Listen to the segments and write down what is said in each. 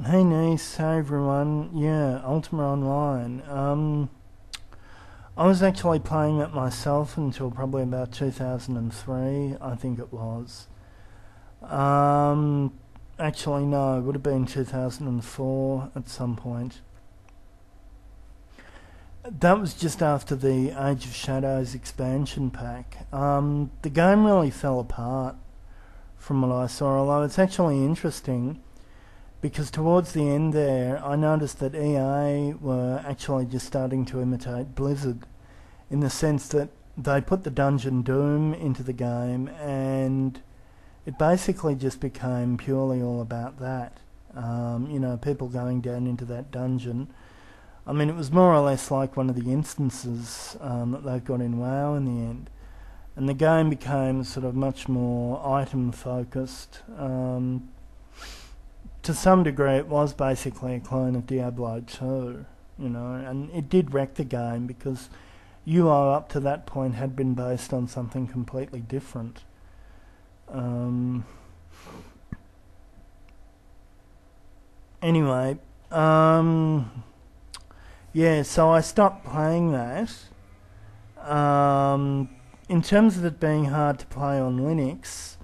Hey Niece, hey everyone. Yeah, Ultima Online. I was actually playing that myself until probably about 2003, I think it was. Um, Actually, no, it would have been 2004 at some point. That was just after the Age of Shadows expansion pack. The game really fell apart from what I saw, although it's actually interesting because towards the end there, I noticed that EA were actually just starting to imitate Blizzard in the sense that they put the Dungeon Doom into the game and it basically just became purely all about that. People going down into that dungeon. I mean, it was more or less like one of the instances that they've got in WoW in the end. And the game became sort of much more item focused. To some degree, it was basically a clone of Diablo 2, and it did wreck the game because UO up to that point had been based on something completely different. Anyway, yeah, so I stopped playing that. In terms of it being hard to play on Linux,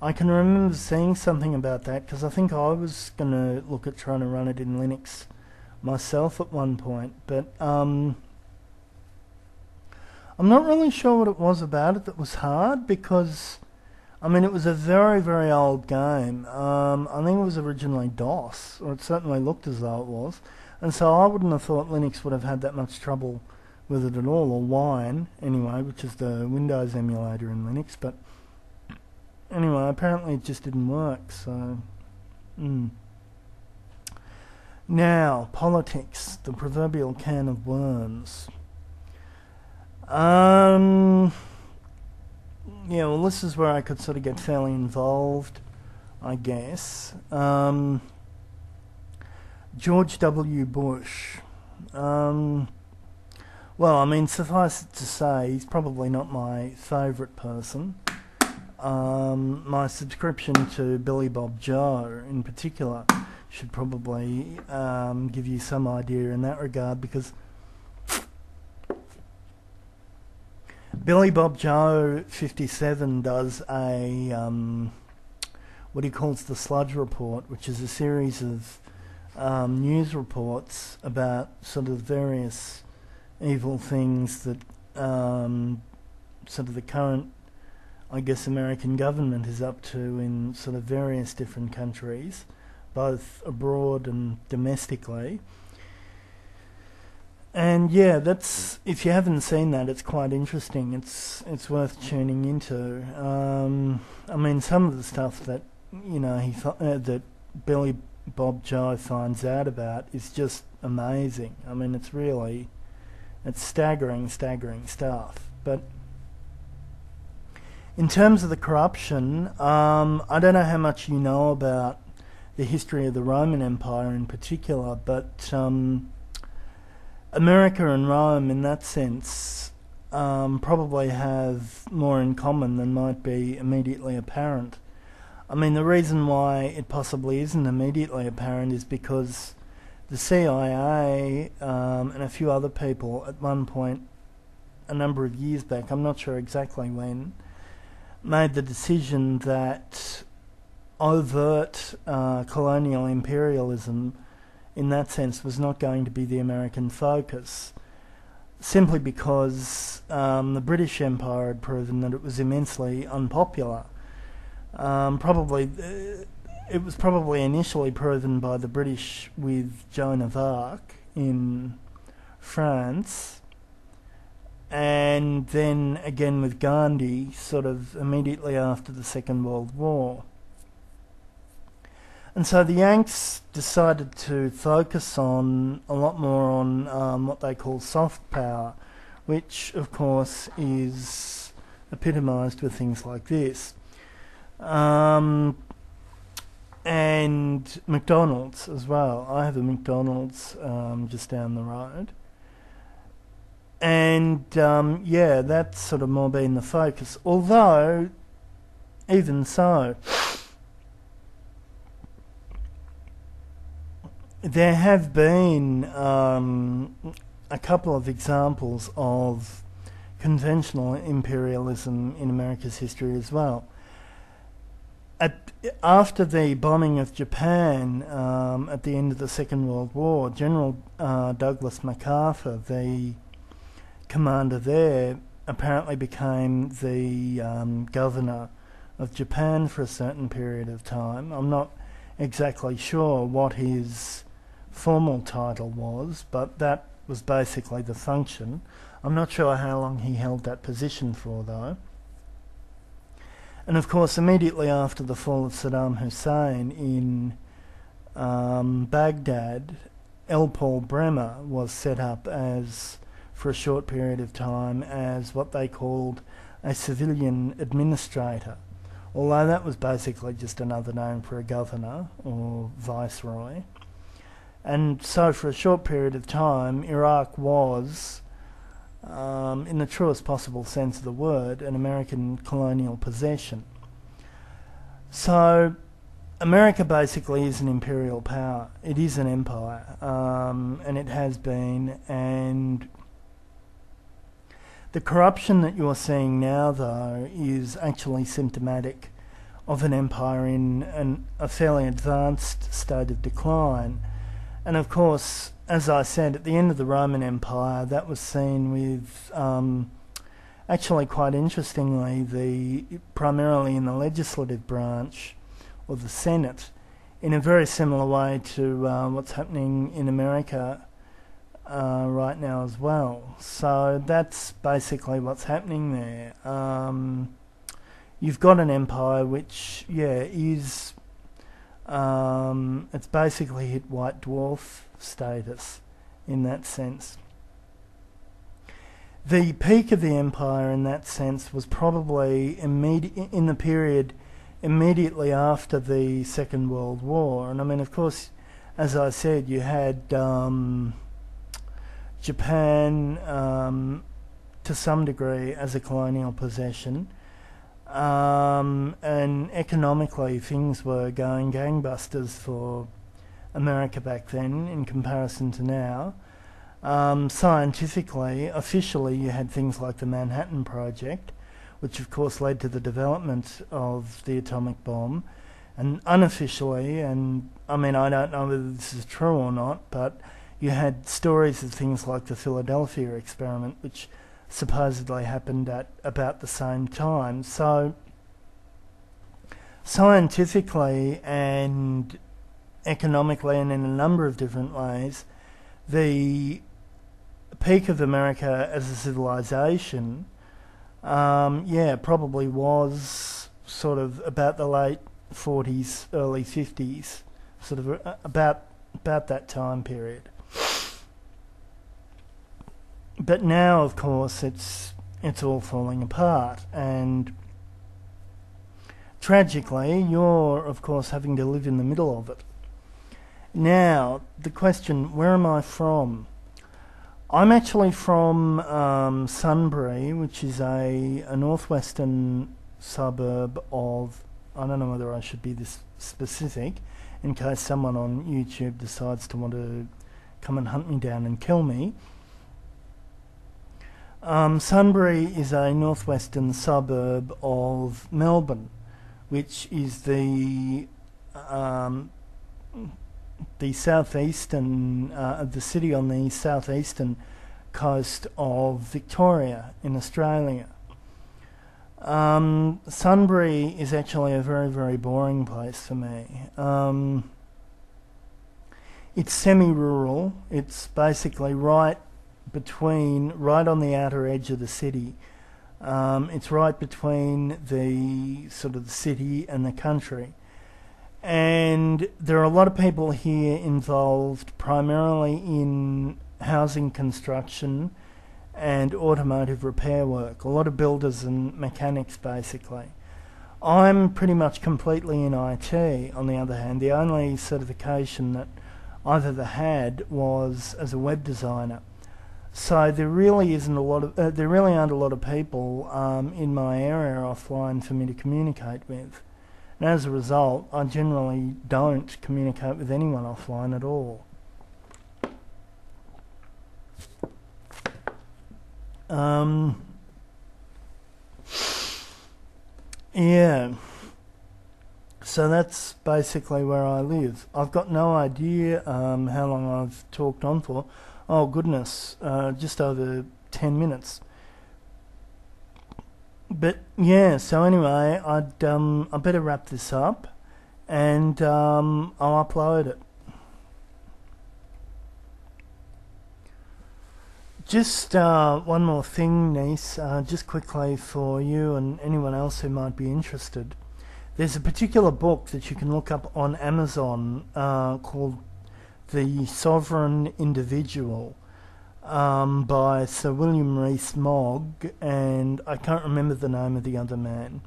I can remember seeing something about that because I think I was going to look at trying to run it in Linux myself at one point, but I'm not really sure what it was about it that was hard because, I mean, it was a very, very old game. I think it was originally DOS, or it certainly looked as though it was, and so I wouldn't have thought Linux would have had that much trouble with it at all, or Wine, anyway, which is the Windows emulator in Linux, but anyway, apparently it just didn't work, so... Now, politics, the proverbial can of worms. Yeah, well, this is where I could sort of get fairly involved, I guess. George W. Bush. Well, I mean, suffice it to say, he's probably not my favourite person. My subscription to Billy Bob Joe, in particular, should probably give you some idea in that regard, because Billy Bob Joe 57 does a what he calls the Sludge Report, which is a series of news reports about sort of various evil things that sort of the current, I guess, American government is up to in sort of various different countries, both abroad and domestically. And yeah, that's, if you haven't seen that, it's quite interesting. It's worth tuning into. I mean, some of the stuff that that Billy Bob Joe finds out about is just amazing. I mean, it's staggering stuff. But in terms of the corruption, I don't know how much you know about the history of the Roman Empire in particular, but America and Rome, in that sense, probably have more in common than might be immediately apparent. I mean, the reason why it possibly isn't immediately apparent is because the CIA and a few other people at one point, a number of years back, I'm not sure exactly when, made the decision that overt colonial imperialism in that sense was not going to be the American focus, simply because the British Empire had proven that it was immensely unpopular. It was probably initially proven by the British with Joan of Arc in France, and then again with Gandhi sort of immediately after the Second World War. And so the Yanks decided to focus on a lot more on what they call soft power, which of course is epitomised with things like this. And McDonald's as well. I have a McDonald's just down the road. And yeah, that's sort of more been the focus. Although, even so, there have been a couple of examples of conventional imperialism in America's history as well. After the bombing of Japan at the end of the Second World War, General Douglas MacArthur, the commander there, apparently became the governor of Japan for a certain period of time. I'm not exactly sure what his formal title was, but that was basically the function. I'm not sure how long he held that position for, though. And of course, immediately after the fall of Saddam Hussein in Baghdad, L. Paul Bremer was set up as, for a short period of time, as what they called a civilian administrator, although that was basically just another name for a governor or viceroy. And so for a short period of time, Iraq was, in the truest possible sense of the word, an American colonial possession. So America basically is an imperial power. It is an empire, and it has been. And the corruption that you're seeing now, though, is actually symptomatic of an empire in a fairly advanced state of decline. And of course, as I said, at the end of the Roman Empire, that was seen with, actually quite interestingly, primarily in the legislative branch, or the Senate, in a very similar way to what's happening in America right now as well. So that's basically what's happening there. You've got an empire which, is... it's basically hit white dwarf status in that sense. The peak of the empire in that sense was probably in the period immediately after the Second World War. And I mean, of course, as I said, you had Japan to some degree as a colonial possession. And economically things were going gangbusters for America back then in comparison to now. Scientifically, officially, you had things like the Manhattan Project, which of course led to the development of the atomic bomb. And unofficially, and I mean, I don't know whether this is true or not, but you had stories of things like the Philadelphia experiment, which supposedly happened at about the same time. So scientifically and economically and in a number of different ways, the peak of America as a civilization probably was sort of about the late 40s, early 50s, sort of about that time period. But now, of course, it's all falling apart, and tragically, you're, of course, having to live in the middle of it. Now, the question, where am I from? I'm actually from Sunbury, which is a northwestern suburb of, I don't know whether I should be this specific, in case someone on YouTube decides to want to come and hunt me down and kill me. Sunbury is a northwestern suburb of Melbourne, which is the southeastern, the city on the southeastern coast of Victoria in Australia. Sunbury is actually a very, very boring place for me. It's semi-rural. It's basically right on the outer edge of the city. It's right between the sort of the city and the country. And there are a lot of people here involved primarily in housing construction and automotive repair work. A lot of builders and mechanics, basically. I'm pretty much completely in IT, on the other hand. The only certification that I've ever had was as a web designer. So there really aren't a lot of people in my area offline for me to communicate with. And as a result, I generally don't communicate with anyone offline at all. Yeah. So that's basically where I live. I've got no idea how long I've talked on for. Oh goodness, just over 10 minutes. But yeah, so anyway, I better wrap this up, and I'll upload it. Just one more thing, Niece, just quickly for you and anyone else who might be interested. There's a particular book that you can look up on Amazon called The Sovereign Individual by Sir William Rees-Mogg, and I can't remember the name of the other man.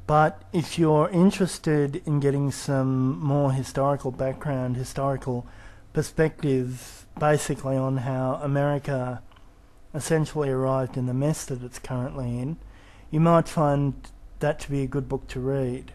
But if you're interested in getting some more historical background, historical perspective, basically on how America essentially arrived in the mess that it's currently in, you might find that to be a good book to read.